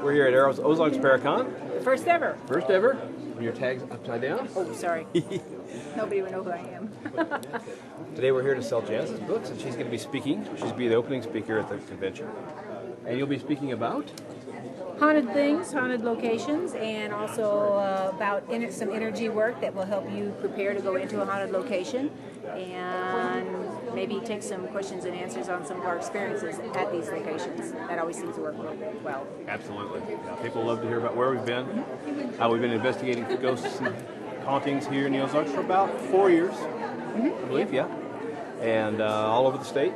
We're here at Ozarks Paracon. First ever. First ever. Your tag's upside down. Oh, sorry. Nobody would know who I am. Today we're here to sell Janice's books, and she's going to be speaking. She's going to be the opening speaker at the convention. And you'll be speaking about? Haunted things, haunted locations, and also about some energy work that will help you prepare to go into a haunted location, and maybe take some questions and answers on some of our experiences at these locations. That always seems to work well. Absolutely. Yeah, people love to hear about where we've been. We've been investigating ghosts and hauntings here in the Ozarks for about 4 years, I believe, yeah. And all over the state.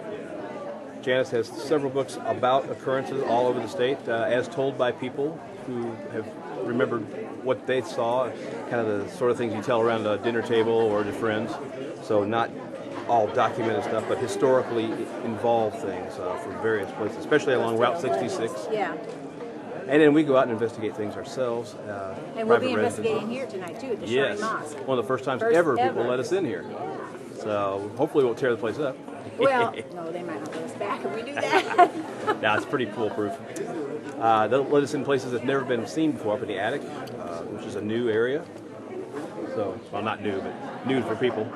Janice has several books about occurrences all over the state, as told by people who have remembered what they saw, kind of the sort of things you tell around a dinner table or to friends. So not all documented stuff, but historically involved things from various places, especially along Route 66. Yeah. And then we go out and investigate things ourselves. And we'll be investigating here tonight, too, at the Shrine Mosque. One of the first times ever people let us in here. So hopefully we'll tear the place up. Well, no, they might not let us back if we do that. No, it's pretty foolproof. They'll let us in places that's never been seen before, up in the attic, which is a new area. So, well, not new, but new for people.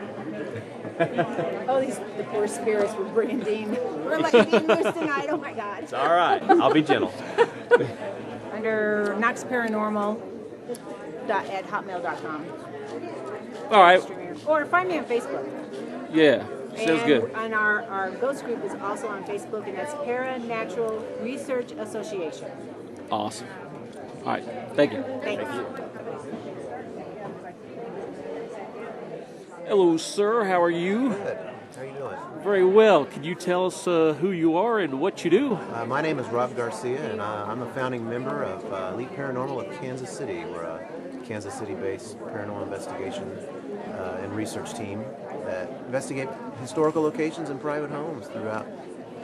Oh, the poor spirits we're bringing Dean. We're letting Dean loose tonight. Oh, my God. It's all right. I'll be gentle. Under knoxparanormal at hotmail.com. All right. Or find me on Facebook. Yeah, sounds good. And our ghost group is also on Facebook, and that's Paranatural Research Association. Awesome. All right. Thank you. Thanks. Hello, sir. How are you? Good. How are you doing? Very well. Can you tell us who you are and what you do? My name is Rob Garcia, and I'm a founding member of Elite Paranormal of Kansas City. We're a Kansas City-based paranormal investigation and research team that investigate historical locations and private homes throughout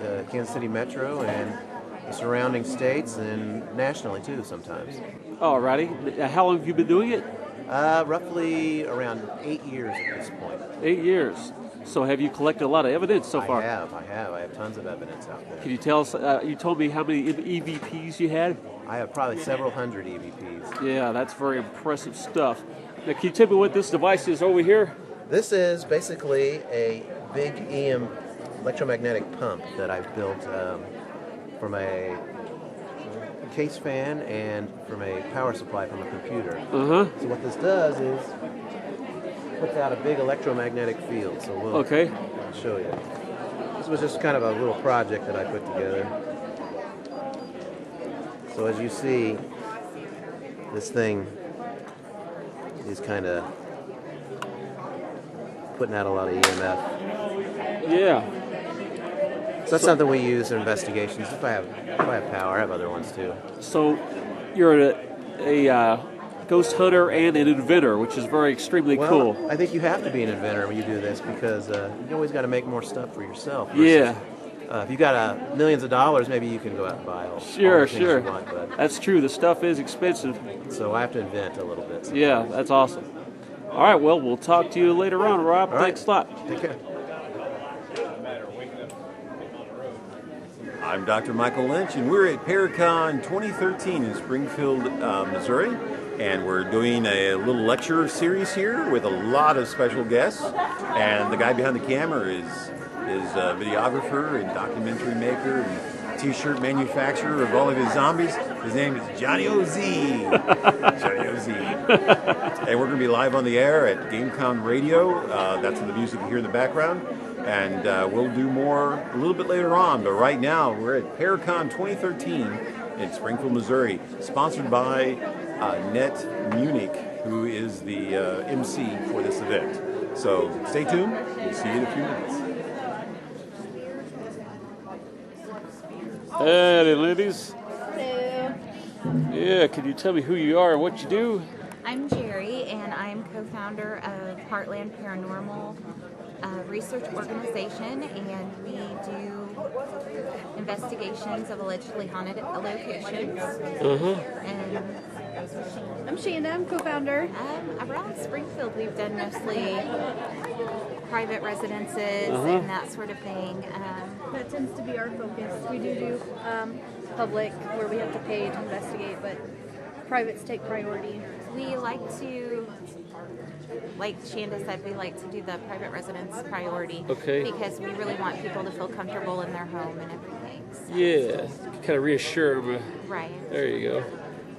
the Kansas City metro and the surrounding states, and nationally too sometimes. All righty. How long have you been doing it? Roughly around 8 years at this point. 8 years. So have you collected a lot of evidence so far? I have tons of evidence out there. Can you tell us, you told me how many EVPs you had? I have probably several hundred EVPs. Yeah, that's very impressive stuff. Now, can you tell me what this device is over here? This is basically a big EM electromagnetic pump that I've built from a case fan and from a power supply from a computer. So what this does is puts out a big electromagnetic field. So we'll show you. This was just kind of a little project that I put together. So as you see, this thing is kind of putting out a lot of EMF. Yeah. So that's something we use in investigations. If I have power, I have other ones too. So you're a ghost hunter and an inventor, which is very extremely cool. I think you have to be an inventor when you do this because you always got to make more stuff for yourself. Yeah. If you got millions of dollars, maybe you can go out and buy all the things you want. But that's true. The stuff is expensive. So I have to invent a little bit. Sometimes. Yeah, that's awesome. All right, well, we'll talk to you later on, Rob. Thanks a lot. Take care. I'm Dr. Michael Lynch, and we're at Paracon 2013 in Springfield, Missouri. And we're doing a little lecture series here with a lot of special guests. And the guy behind the camera is a videographer and documentary maker and t-shirt manufacturer of all of his zombies. His name is Johnny O.Z. Johnny O.Z. And we're going to be live on the air at GameCon Radio. That's the music you hear in the background. And we'll do more a little bit later on. But right now, we're at Paracon 2013 in Springfield, Missouri, sponsored by Net Munich, who is the MC for this event. So stay tuned. We'll see you in a few minutes. Hey, ladies. Hello. Yeah, can you tell me who you are and what you do? I'm Jerry, and I'm co-founder of Heartland Paranormal Research Organization, and we do investigations of allegedly haunted locations. And I'm Shanda, I'm co-founder. around Springfield, we've done mostly private residences and that sort of thing. That tends to be our focus. We do public where we have to pay to investigate, but privates take priority. We like to, like Shanda said, we like to do the private residence priority. Okay. Because we really want people to feel comfortable in their home and everything. So. Yeah, kind of reassure them. Right. There you go. My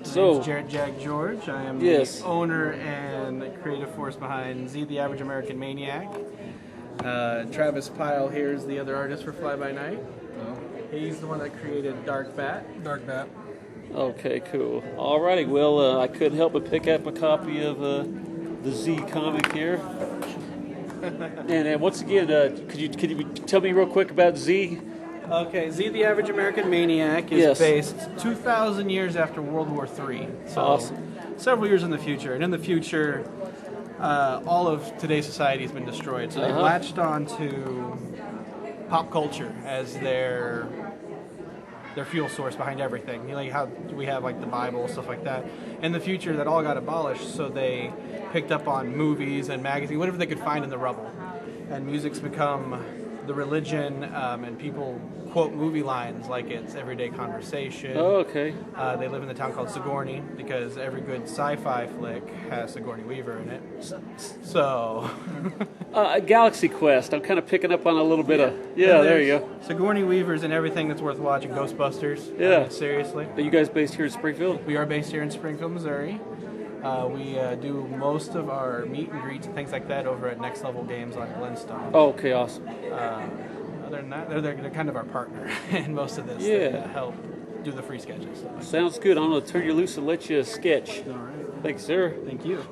So, name's Jared Jack George. I am Yes. the owner and creative force behind Z, the Average American Maniac. Travis Pyle here is the other artist for Fly By Night. He's the one that created Dark Bat. okay, cool. Alrighty, well, I couldn't help but pick up a copy of the Z comic here. And once again, could you tell me real quick about Z? Okay, Z, the Average American Maniac is Yes. based 2,000 years after World War III. So Awesome. several years in the future. And in the future, all of today's society has been destroyed. So they've latched on to pop culture as their fuel source behind everything. You know, like how we have like the Bible, stuff like that. In the future, that all got abolished, so they picked up on movies and magazines, whatever they could find in the rubble. And music's become the religion, and people quote movie lines like it's everyday conversation. Oh, okay. They live in the town called Sigourney because every good sci-fi flick has Sigourney Weaver in it. So, Galaxy Quest. I'm kind of picking up on a little bit of. Yeah, there you go. Sigourney Weaver's in everything that's worth watching. Ghostbusters. Yeah. Seriously. Are you guys based here in Springfield? We are based here in Springfield, Missouri. We do most of our meet and greets and things like that over at Next Level Games on Glenstone. Oh, okay, awesome. Other than that, they're kind of our partner in most of this. Yeah. They help do the free sketches. Stuff like Sounds good. I'm going to turn you loose and let you sketch. that. All right. Thanks, sir. Thank you.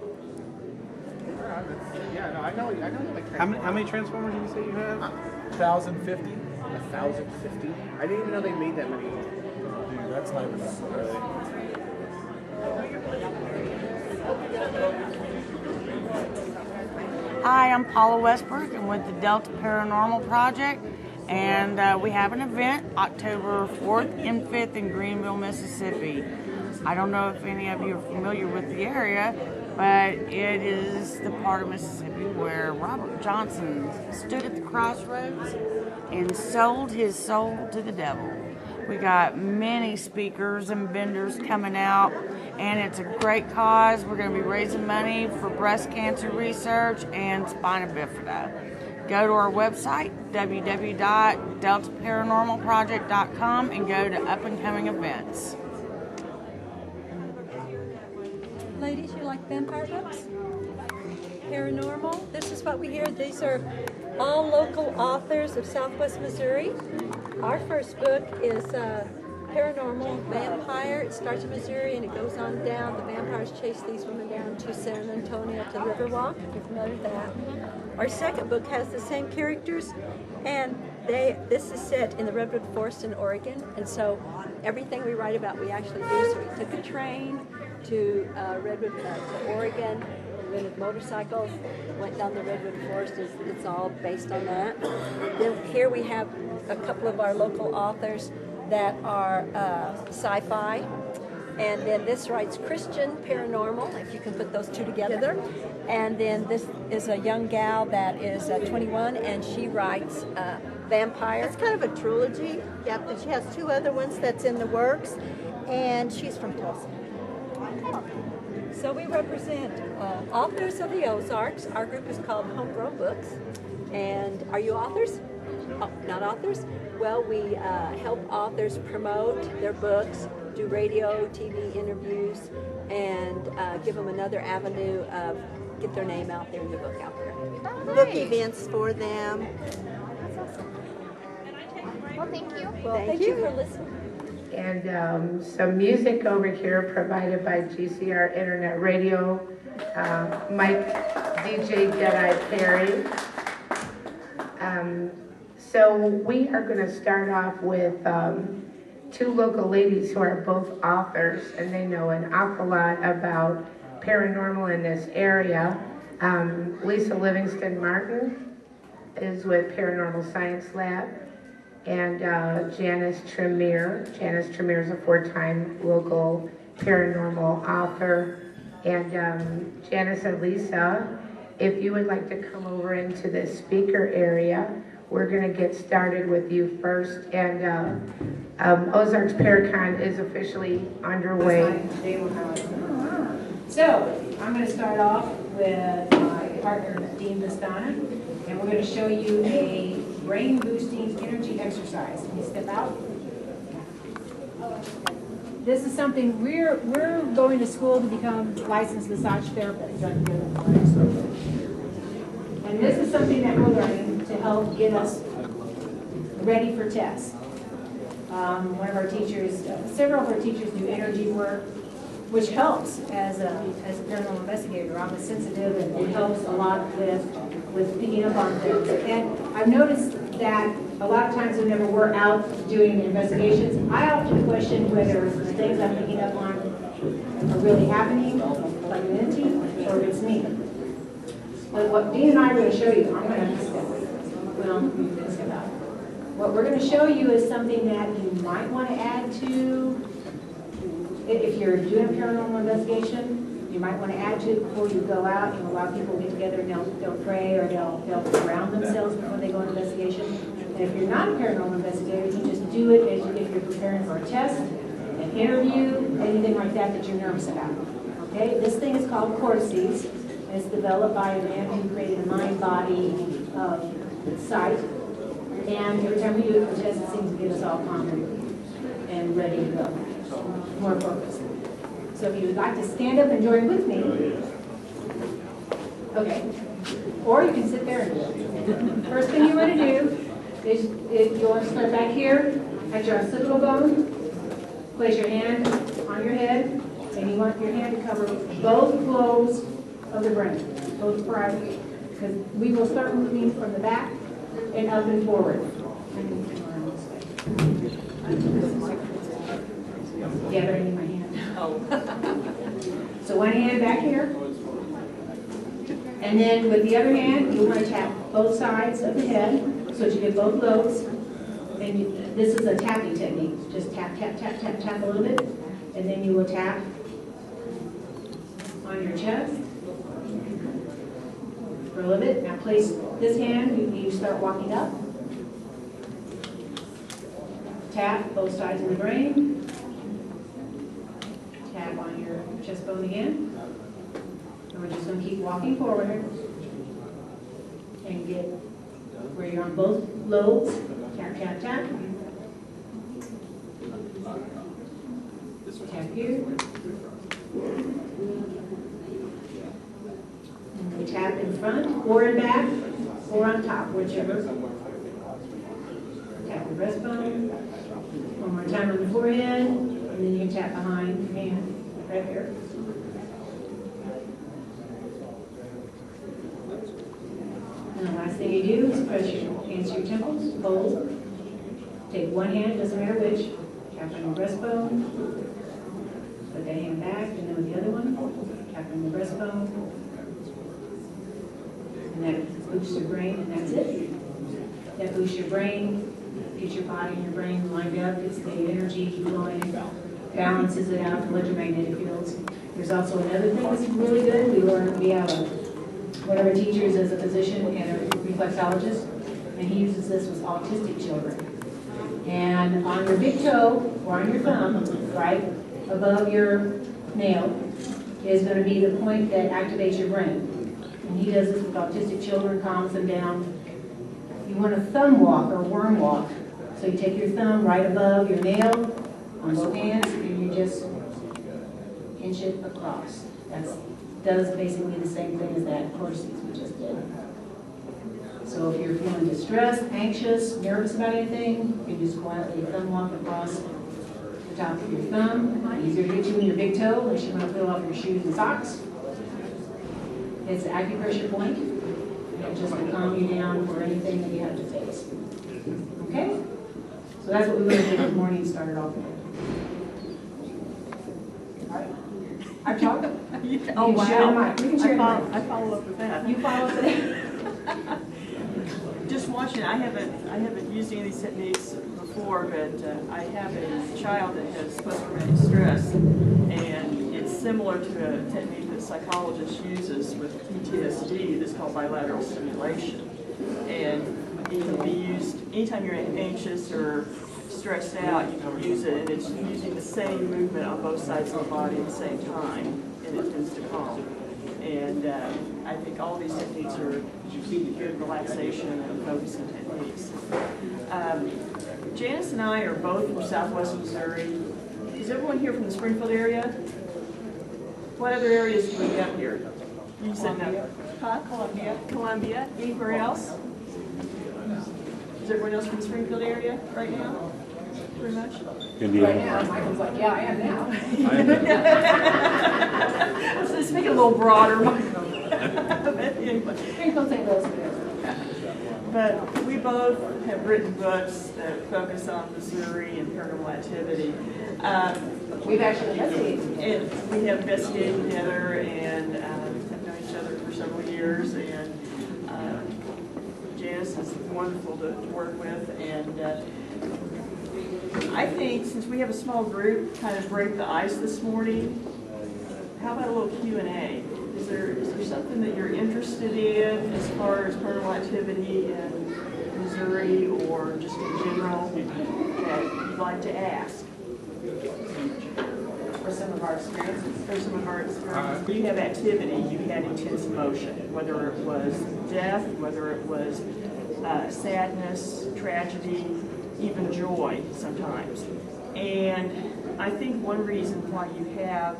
Yeah, no, I know. Like How many Transformers did you say you have? 1,050. 1,050. I didn't even know they made that many. Dude, that's not even Hi, I'm Paula Westbrook. I'm with the Delta Paranormal Project, and we have an event October 4th and 5th in Greenville, Mississippi. I don't know if any of you are familiar with the area, but it is the part of Mississippi where Robert Johnson stood at the crossroads and sold his soul to the devil. We got many speakers and vendors coming out, and it's a great cause. We're going to be raising money for breast cancer research and spina bifida. Go to our website, www.deltaparanormalproject.com, and go to up and coming events. Ladies, you like vampire books? Paranormal? This is what we hear. These are all local authors of Southwest Missouri. Our first book is Paranormal Vampire. It starts in Missouri and it goes on down. The vampires chase these women down to San Antonio to Riverwalk, if you're familiar with that. Our second book has the same characters, and this is set in the Redwood Forest in Oregon, and so everything we write about we actually do. So we took a train to Redwood to Oregon, rented motorcycles, went down the Redwood Forest. It's all based on that. Then here we have a couple of our local authors that are sci-fi. And then this writes Christian paranormal, if you can put those two together. And then this is a young gal that is 21, and she writes vampire. It's kind of a trilogy. Yep, and she has two other ones that's in the works, and she's from Tulsa. So we represent authors of the Ozarks. Our group is called Homegrown Books. And are you authors? Oh, not authors? Well, we help authors promote their books, do radio, TV interviews, and give them another avenue of get their name out there and their book out there. Book events for them. That's awesome. Well, thank you. Well, thank you for listening. And some music over here provided by GCR Internet Radio, Mike DJ Deadeye Perry. So we are going to start off with two local ladies who are both authors, and they know an awful lot about paranormal in this area. Lisa Livingston Martin is with Paranormal Science Lab, and Janice Tremere. Janice Tremere is a 4-time local paranormal author. And Janice and Lisa if you would like to come over into the speaker area, we're going to get started with you first. And Ozarks Paracon is officially underway. So, I'm going to start off with my partner, Dean Vistana, and we're going to show you a brain-boosting energy exercise. Can you step out? This is something we're going to school to become licensed massage therapists. And this is something that we're learning to help get us ready for tests. One of our teachers, several of our teachers do energy work, which helps as a paranormal investigator. I'm a sensitive, and it helps a lot with picking up on things. And I've noticed that a lot of times whenever we're out doing investigations, I often question whether the things I'm picking up on are really happening, like an entity, or if it's me. But what Dean and I are going to show you, I'm going to step out. What we're going to show you is something that you might want to add to. If you're doing a paranormal investigation, you might want to add to it before you go out. You know, a lot of people get together and they'll pray or they'll ground themselves before they go on investigation. And if you're not a paranormal investigator, you just do it as if you're preparing for a test, an interview, anything like that that you're nervous about. Okay? This thing is called cortices. And it's developed by a man who created a mind-body site. And every time we do it for tests, it seems to get us all calm and ready to go. More focused. So if you would like to stand up and join with me, okay, or you can sit there and do it. First thing you want to do is you want to start back here at your occipital bone, place your hand on your head, and you want your hand to cover both lobes of the brain, both parietal, because we will start moving from the back and up and forward. Yeah, but I need my hand. Oh. So one hand back here. And then with the other hand, you want to tap both sides of the head so that you get both lobes. And this is a tapping technique. Just tap, tap, tap, tap, tap a little bit. And then you will tap on your chest for a little bit. Now place this hand, you start walking up. Tap both sides of the brain. Tap on your chest bone again. And we're just going to keep walking forward and get where you're on both lobes. Tap, tap, tap. Tap here. And we tap in front or in back or on top, whichever. Tap the breastbone. One more time on the forehead. And then you can tap behind your hand, right here. And the last thing you do is press your hands to your temples, hold. Take one hand, doesn't matter which, tap on your breastbone. Put that hand back, and then with the other one, tap on the breastbone. And that boosts your brain, and that's it. That boosts your brain, gets your body and your brain lined up, gets the energy flowing, balances it out, electromagnetic fields. There's also another thing that's really good. We have one of our teachers is a physician and a reflexologist, and he uses this with autistic children. And on your big toe or on your thumb, right above your nail, is going to be the point that activates your brain. And he does this with autistic children, calms them down. You want a thumb walk or worm walk. So you take your thumb right above your nail on both hands, and you just inch it across. That does basically the same thing as that cortices we just did. So if you're feeling distressed, anxious, nervous about anything, you can just quietly thumb walk across the top of your thumb. Easier to get you in your big toe, unless you want to peel off your shoes and socks. It's an acupressure point. It just will calm you down for anything that you have to face. Okay? So that's what we're going to do this morning, started off with. All right. I've talked. Oh, wow. I follow up with that. You follow up with that? Just watching, I haven't used any of these techniques before, but I have a child that has post-traumatic stress, and it's similar to a technique that psychologist uses with PTSD that's called bilateral stimulation. And it can be used anytime you're anxious or stressed out, you can use it, and it's using the same movement on both sides of the body at the same time, and it tends to calm. And I think all these techniques are good relaxation and focusing techniques. Janice and I are both from Southwest Missouri. Is everyone here from the Springfield area? What other areas do we have here? You said no. Huh? Columbia. Anywhere else? Is everyone else from the Springfield area right now? Pretty much? Right now, Michael's like, yeah, I am now. Let's make it a little broader. But we both have written books that focus on Missouri and paranormal activity. We've actually investigated. And we have investigated together and have known each other for several years. And Janice is wonderful to work with. And I think since we have a small group, kind of break the ice this morning, how about a little Q&A? Is there something that you're interested in as far as paranormal activity in Missouri or just in general that you'd like to ask? For some of our experiences. For some of our experiences. You have activity, you had intense emotion, whether it was death, whether it was sadness, tragedy, even joy sometimes. And I think one reason why you have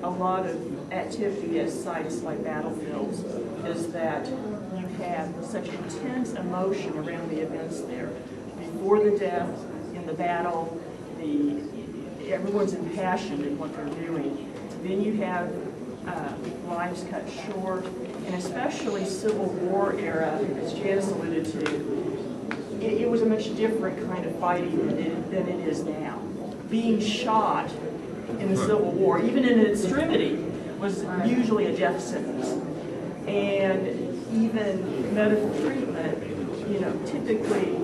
a lot of activity at sites like battlefields is that you have such intense emotion around the events there. Before the death, in the battle, everyone's impassioned in what they're doing. Then you have lives cut short, and especially Civil War era, as Janice alluded to, it was a much different kind of fighting than it is now. Being shot in the Civil War, even in extremity, was usually a death sentence. And even medical treatment, typically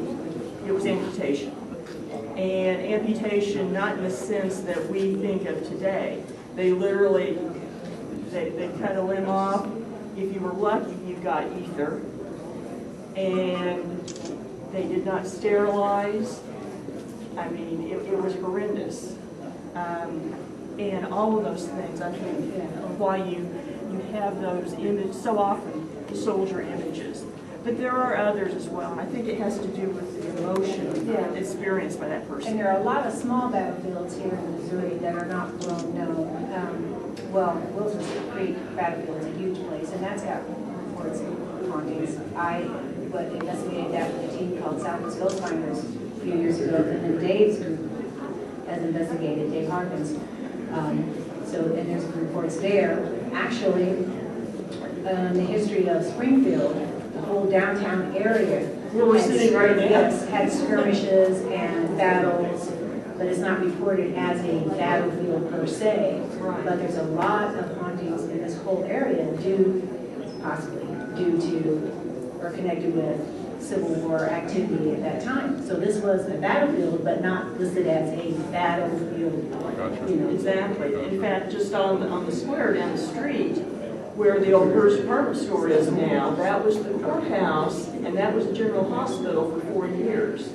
it was amputation. And amputation, not in the sense that we think of today. They literally, they cut a limb off. If you were lucky, you got ether. And they did not sterilize. I mean, it was horrendous. And all of those things, I think, why you have those images, so often soldier images. But there are others as well, and I think it has to do with the emotion experienced by that person. And there are a lot of small battlefields here in Missouri that are not well known. Wilson's Creek battlefield is a huge place, and that's got reports of hauntings. I investigated that with a team called Southwest Ghost Finders a few years ago, and then Dave's group has investigated, Dave Harkins. And there's reports there. Actually, the history of Springfield, the whole downtown area, where we're sitting right now, yes, had skirmishes and battles, but it's not reported as a battlefield per se. Right. But there's a lot of hauntings in this whole area possibly due to or connected with Civil War activity at that time. So this was a battlefield, but not listed as a battlefield. Gotcha. Exactly. In fact, just on the square down the street, where the old Hearst department store is now, that was the courthouse, and that was a general hospital for 4 years.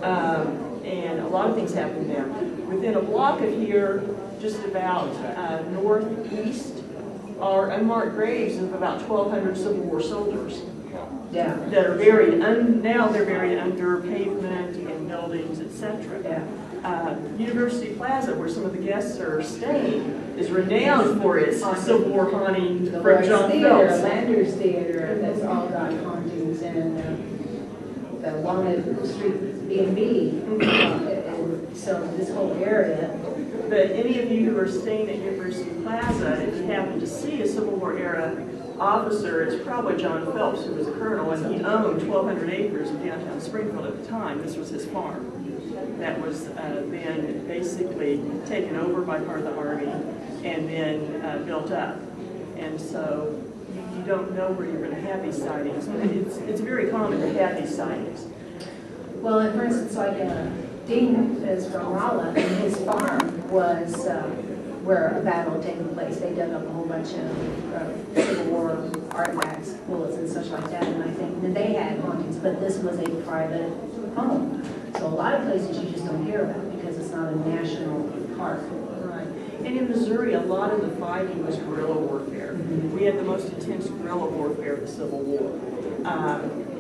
And a lot of things happened there. Within a block of here, just about northeast, are unmarked graves of about 1,200 Civil War soldiers. Yeah. That are buried, now they're buried under pavement and buildings, etc. Yeah. University Plaza, where some of the guests are staying, is renowned for its Civil War haunting from John Phelps. Landers Theater, that's all got hauntings, and the Walnut Street B&B. And so this whole area. But any of you who are staying at University Plaza, if you happen to see a Civil War era officer, it's probably John Phelps, who was a colonel, and he owned 1,200 acres in downtown Springfield at the time. This was his farm. That was then basically taken over by part of the Army and then built up. And so you don't know where you're going to have these sightings, but it's very common to have these sightings. Well, and for instance, like Dean is from Rolla, and his farm was where a battle had taken place. They dug up a whole bunch of Civil War artifacts, bullets and such like that, and I think that they had hauntings, but this was a private home. So a lot of places you just don't hear about because it's not a national park. Right. And in Missouri, a lot of the fighting was guerrilla warfare. We had the most intense guerrilla warfare of the Civil War.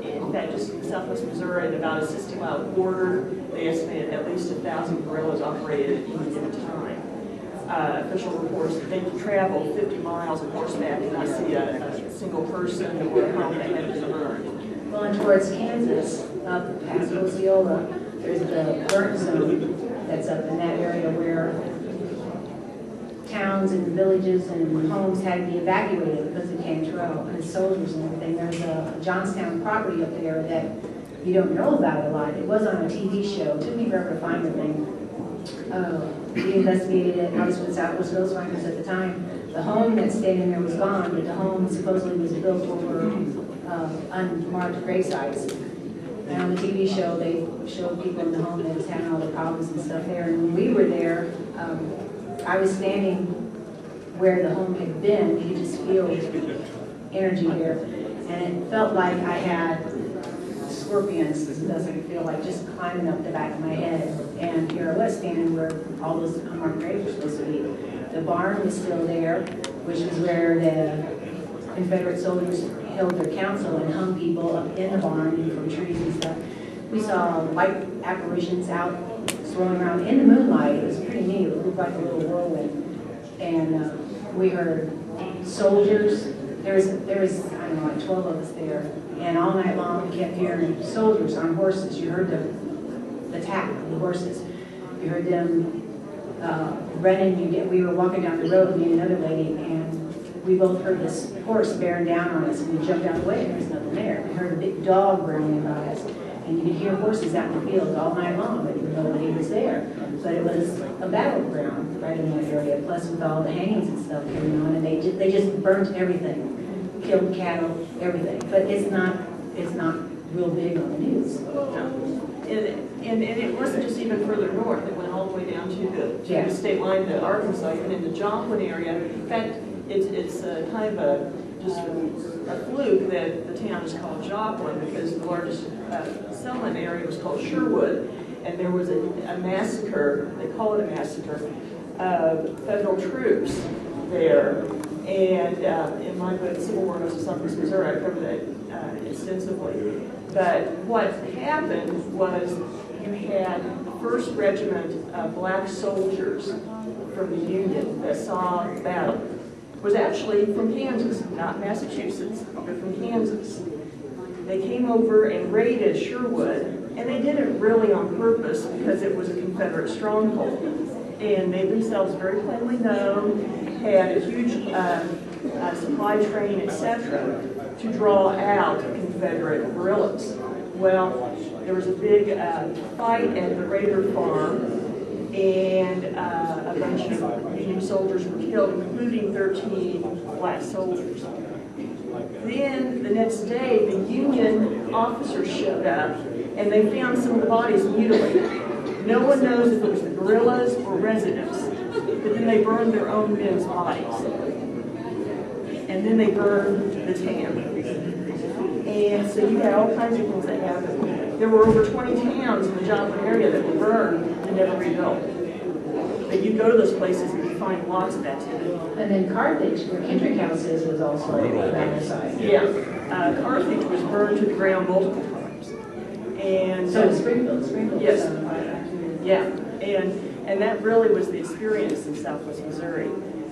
In fact, just in southwest Missouri, at about a 60-mile border, they estimated at least 1,000 guerrillas operated at any given time. Official reports that they could travel 50 miles on horseback and not see a single person or a home that had been burned. Well, and towards Kansas, up past Osceola, there's the burn zone that's up in that area where towns and villages and homes had to be evacuated because of Cantrell and soldiers and everything. There's a Johnstown property up there that you don't know about a lot. It was on a TV show. It took me forever to find the thing. We investigated it. I was with Southwest Ghost Finders at the time. The home that's standing there was gone, but the home supposedly was built over unmarked grave sites. And on the TV show, they showed people in the home that was having all the problems and stuff there. And when we were there, I was standing where the home had been. You could just feel energy there. And it felt like I had scorpions, it doesn't feel like, just climbing up the back of my head. And here I was standing where all those unmarked graves were supposed to be. The barn was still there, which was where the Confederate soldiers held their council and hung people up in the barn from trees and stuff. We saw white apparitions out swirling around in the moonlight. It was pretty neat. It looked like a little whirlwind. And we heard soldiers. There was I don't know, like 12 of us there. And all night long we kept hearing soldiers on horses. You heard the tap of the horses. You heard them running. We were walking down the road, me and another lady, and we both heard this horse bearing down on us, and we jumped out of the way, and there was nothing there. We heard a big dog running by us, and you could hear horses out in the field all night long, but nobody was there. But it was a battleground right in that area, plus with all the hangings and stuff going on, and they just burnt everything, killed cattle, everything. But it's not real big on the news. And it wasn't just even further north. It went all the way down to the state line to Arkansas, even in the Joplin area. In fact, it's kind of just a fluke that the town is called Joplin because the largest settlement area was called Sherwood, and there was a massacre, they call it a massacre, of federal troops there. And in my book, Civil War Goes to Southwest Missouri, I cover that extensively. But what happened was you had the 1st Regiment of black soldiers from the Union that saw battle. Was actually from Kansas, not Massachusetts, but from Kansas. They came over and raided Sherwood, and they did it really on purpose because it was a Confederate stronghold. And made themselves very plainly known, had a huge supply train, etc., to draw out Confederate guerrillas. Well, there was a big fight at the Raider farm, and a bunch of Union soldiers were killed, including 13 black soldiers. Then the next day, the Union officers showed up, and they found some of the bodies mutilated. No one knows if it was the guerrillas or residents, but then they burned their own men's bodies. And then they burned the town. And so you had all kinds of things that happened. There were over 20 towns in the Joplin area that were burned and never rebuilt. But you go to those places and you find lots of activity. And then Carthage, where Kendrick House is, was also on that side. Yeah. Carthage was burned to the ground multiple times. And so Springfield. Yes. Yeah. And that really was the experience in Southwest Missouri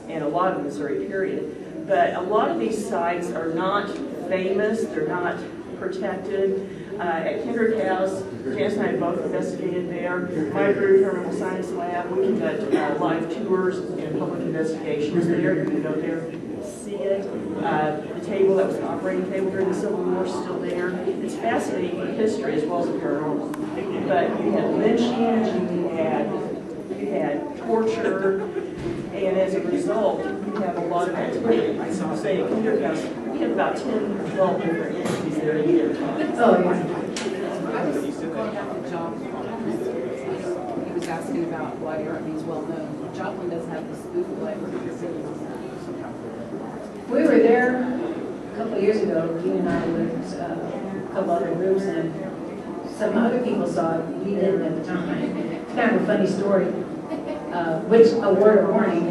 and a lot of Missouri, period. But a lot of these sites are not famous, they're not protected. At Kendrick House, Janice and I both investigated there. My group, Terminal Science Lab, we conduct live tours and public investigations there. You can go there, see it. The table that was the operating table during the Civil War is still there. It's fascinating for history as well as the paranormal. But you had lynchings, you had torture, and as a result, you have a lot of activity. So say at Kendrick House, we have about 10 or 12 different entities there at any time. Oh, yeah. He was asking about why aren't these well known. Joplin doesn't have this We were there a couple of years ago, you and I with a couple other groups, and some other people saw it, we didn't at the time. It's kind of a funny story, which a word of warning.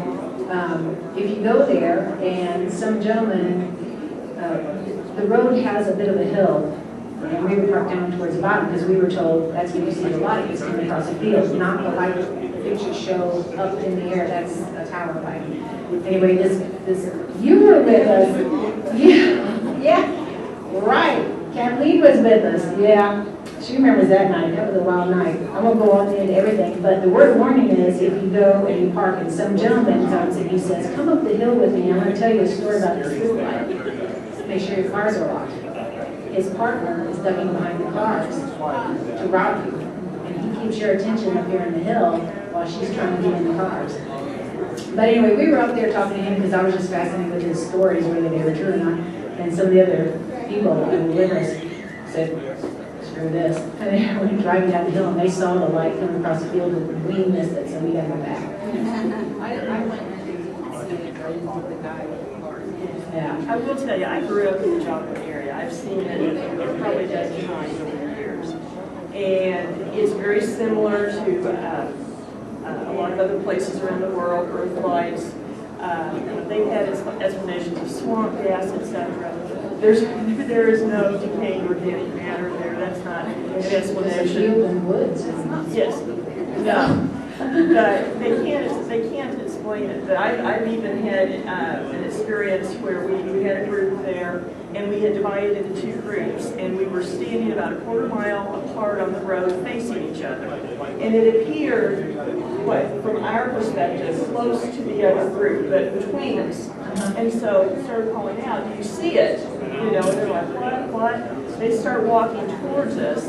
If you go there and some gentleman, the road has a bit of a hill, and we were parked down towards the bottom because we were told that's when you see the light is coming across the field, not the light picture show up in the air, that's a tower light. Anyway, this you were with us. Yeah, right. Kathleen was with us. Yeah, she remembers that night. That was a wild night. I won't go on into everything, but the word of warning is if you go and you park and some gentleman comes and he says, "Come up the hill with me. I'm going to tell you a story about the street light. Make sure your cars are locked." His partner is ducking behind the cars to rob you, and he keeps your attention up here in the hill while she's trying to get in the cars. But anyway, we were up there talking to him because I was just fascinated with his stories, whether they were true or not. And some of the other people who were with us said, "Screw this." And they were driving down the hill and they saw the light coming across the field and we missed it, so we got to go back. I went to see it, I didn't see the guy with the car. Yeah. I will tell you, I grew up in the Joplin area. I've seen it probably a dozen times over the years. And it's very similar to a lot of other places around the world, earth lights. They've had explanations of swamp gas, etc. There is no decaying organic matter there. That's not an explanation. Field and woods. Yes. No. But they can't explain it. But I've even had an experience where we had a group there and we had divided into two groups and we were standing about a quarter mile apart on the road facing each other. And it appeared, from our perspective, close to the other group, but between us. And so we started calling out, "Do you see it?" And they're like, what? They start walking towards us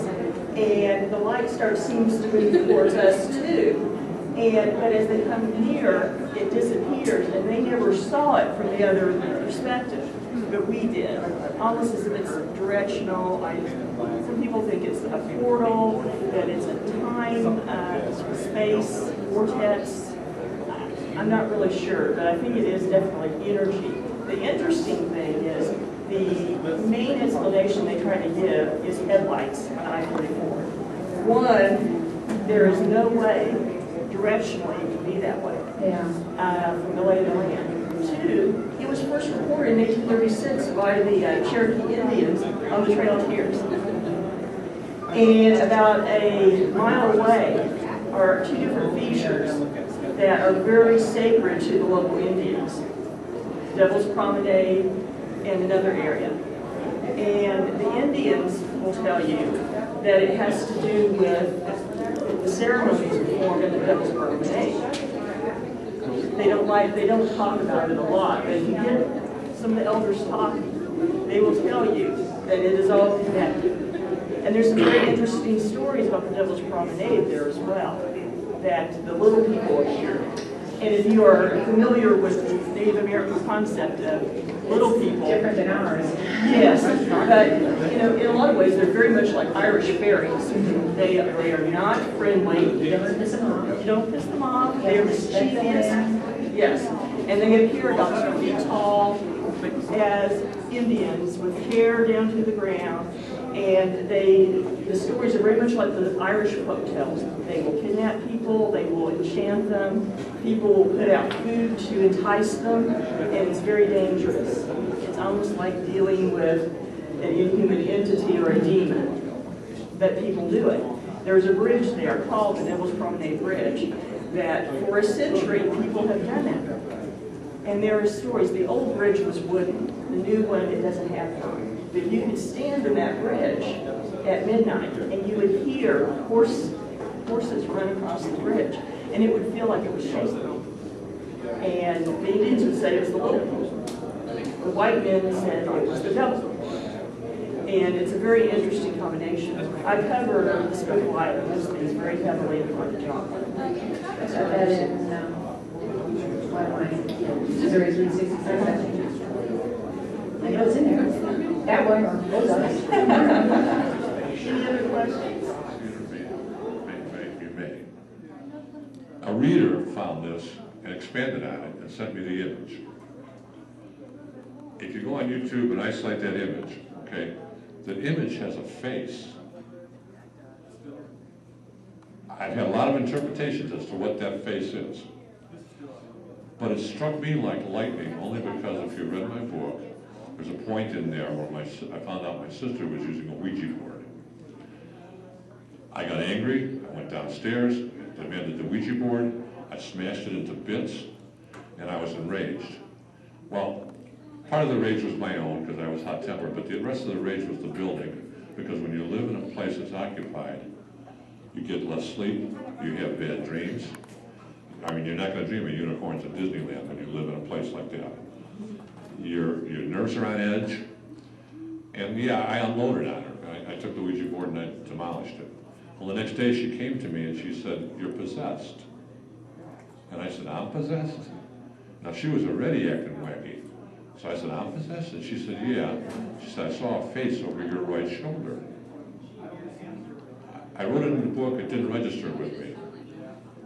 and the light seems to move towards us too. But as they come near, it disappears, and they never saw it from the other perspective, but we did. Almost as if it's directional. Some people think it's a portal, that it's a time, space, vortex. I'm not really sure, but I think it is definitely energy. The interesting thing is the main explanation they try to give is headlights on I-44. One, there is no way directionally to be that way from the lay of the land. Two, it was first reported in 1836 by the Cherokee Indians on the Trail of Tears. And about a mile away are two different features that are very sacred to the local Indians. Devil's Promenade and another area. And the Indians will tell you that it has to do with the ceremonies performed at the Devil's Promenade. They don't talk about it a lot, but if you get some of the elders talking, they will tell you that it is all connected. And there's some very interesting stories about the Devil's Promenade there as well, that the little people appear. And if you are familiar with the Native American concept of little people, Different than ours. yes, but in a lot of ways they're very much like Irish fairies. They are not friendly. You don't piss them off. You don't piss them off. They are mischievous. Yes, and they appear about 2 feet tall, but as Indians with hair down to the ground. And the stories are very much like the Irish folk tales. They will kidnap people, they will enchant them, people will put out food to entice them, and it's very dangerous. It's almost like dealing with an inhuman entity or a demon, but people do it. There's a bridge there called the Devil's Promenade Bridge that for a century people have done it. And there are stories. The old bridge was wooden. The new one, it doesn't have one. But you could stand on that bridge at midnight and you would hear horses run across the bridge. And it would feel like it was shaking. And the Indians would say it was the little people. The white men said it was the devil. And it's a very interesting combination. I covered the spiritual light of those things very heavily in the Joplin. I got that in one of my Missouri 367. I know it's in there. That one or those others. Any other questions? A reader found this and expanded on it and sent me the image. If you go on YouTube and isolate that image, okay, the image has a face. I've had a lot of interpretations as to what that face is. But it struck me like lightning only because if you read my book, there's a point in there where I found out my sister was using a Ouija board. I got angry, I went downstairs, demanded the Ouija board, I smashed it into bits, and I was enraged. Well, part of the rage was my own because I was hot-tempered, but the rest of the rage was the building, because when you live in a place that's occupied, you get less sleep, you have bad dreams. I mean, you're not going to dream of unicorns at Disneyland when you live in a place like that. Your nerves are on edge, and yeah, I unloaded on her. I took the Ouija board and I demolished it. Well, the next day she came to me and she said, "You're possessed." And I said, "I'm possessed?" Now she was already acting wacky. So I said, "I'm possessed?" And she said, "Yeah." She said, "I saw a face over your right shoulder." I wrote it in the book, it didn't register with me.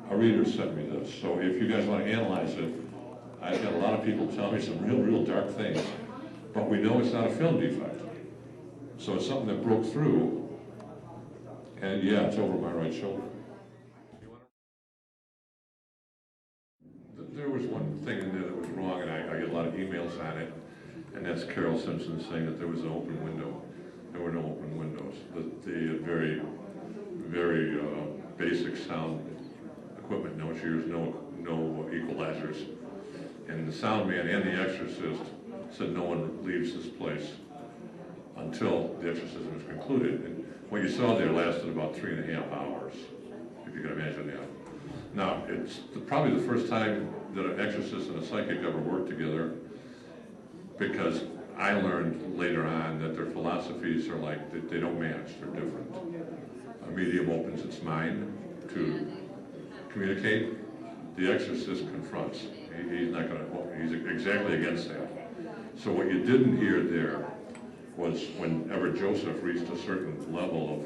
A reader sent me this, so if you guys want to analyze it, I've got a lot of people tell me some real dark things, but we know it's not a film defect. So it's something that broke through, and yeah, it's over my right shoulder. There was one thing in there that was wrong, and I get a lot of emails on it, and that's Carol Simpson saying that there was an open window. There were no open windows. The very basic sound equipment, no cheers, no equalizers. And the sound man and the exorcist said no one leaves this place until the exorcism is concluded. And what you saw there lasted about 3.5 hours, if you can imagine that. Now, it's probably the first time that an exorcist and a psychic ever worked together, because I learned later on that their philosophies are like, they don't match, they're different. A medium opens its mind to communicate. The exorcist confronts. He's not going to, he's exactly against that. So what you didn't hear there was whenever Joseph reached a certain level of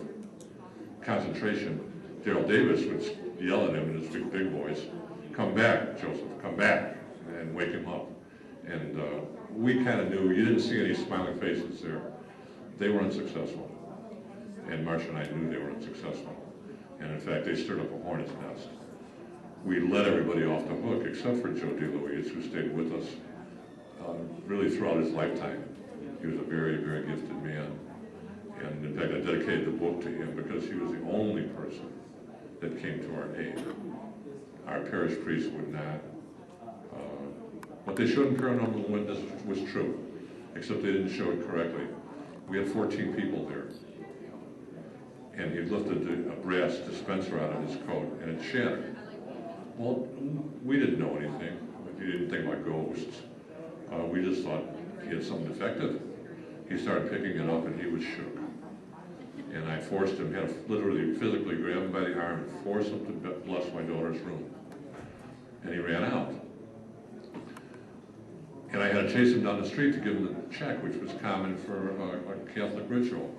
concentration, Daryl Davis would yell at him in his big voice, "Come back, Joseph, come back," and wake him up. And we kind of knew, you didn't see any smiling faces there. They were unsuccessful. And Marcia and I knew they were unsuccessful. And in fact, they stirred up a hornet's nest. We let everybody off the hook except for Joe DeLuise, who stayed with us really throughout his lifetime. He was a very gifted man. And in fact, I dedicated the book to him because he was the only person that came to our aid. Our parish priest would not. What they showed in Paranormal Witness was true, except they didn't show it correctly. We had 14 people there. And he lifted a brass dispenser out of his coat, and it shattered. Well, we didn't know anything. We didn't think about ghosts. We just thought he had something defective. He started picking it up, and he was shook. And I forced him, had to literally physically grab him by the arm and force him to bless my daughter's room. And he ran out. And I had to chase him down the street to give him the check, which was common for a Catholic ritual.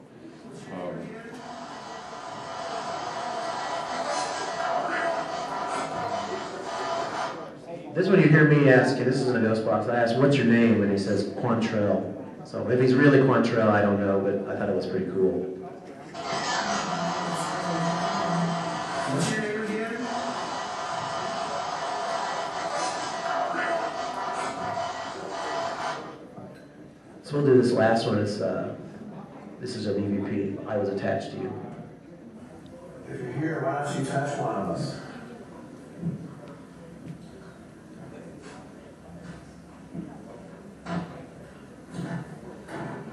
This is when you hear me ask, this is in a ghost box, I ask, "What's your name?" And he says, "Quantrell." So if he's really Quantrell, I don't know, but I thought it was pretty cool. What's your name again? So we'll do this last one. This is an EVP. "I was attached to you." If you're here, why don't you touch one of us?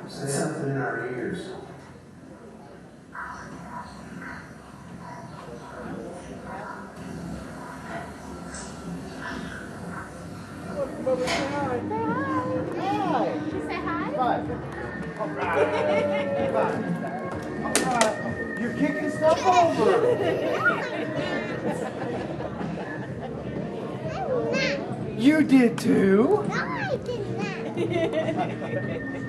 Say something in our ears. You're kicking stuff over. You did too. No, I did not.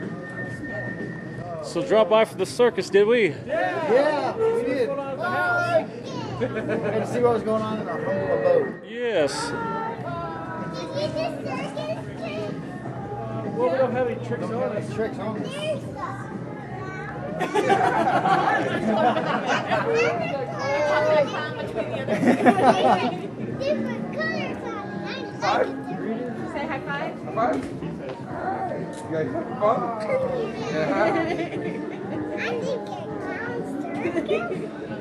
So drop by for the circus, did we? Yeah, we did. Had to see what was going on in our humble abode. Yes. Well, we don't have any tricks on us. Tricks on us. Different colors on it. I like it. Say high five. High five. Alright. You guys having fun? I think it counts.